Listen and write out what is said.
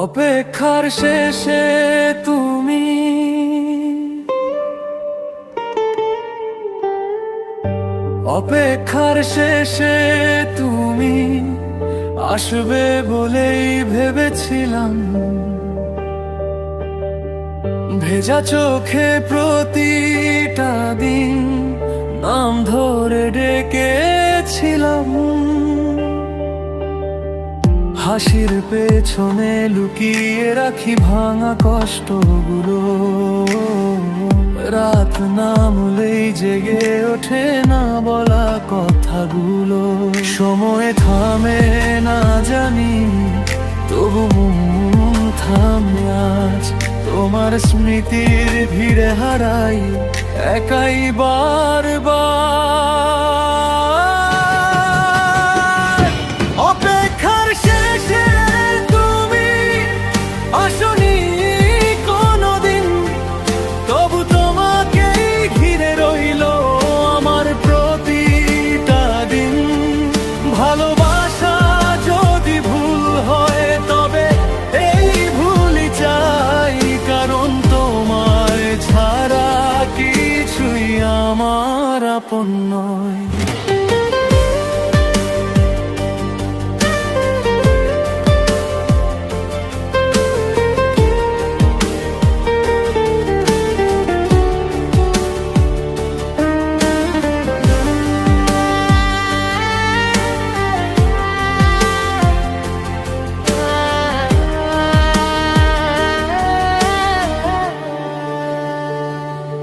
অপেক্ষার শেষে তুমি অপেক্ষার শেষে তুমি আসবে বলেই ভেবেছিলাম। ভেজা চোখে প্রতিটা দিন নাম ধরে ডেকেছিলাম। হাসির পেছনে লুকিয়ে রাখি ভাঙা কষ্টগুলো। রাত নামলেই জেগে ওঠে না বলা কথাগুলো। সময় থামে না জানি, তবু মন থামে আজ। তোমার স্মৃতির ভিড়ে হারাই একাই বারবার। অপেক্ষার শেষে তুমি আসনি কোনোদিন, তবু তোমাকেই ঘিরে রইল আমার প্রতিটা দিন। ভালোবাসা যদি ভুল হয় তবে এই ভুলই চাই, কারণ তোমার ছাড়া কিছুই আমার আপন নয়।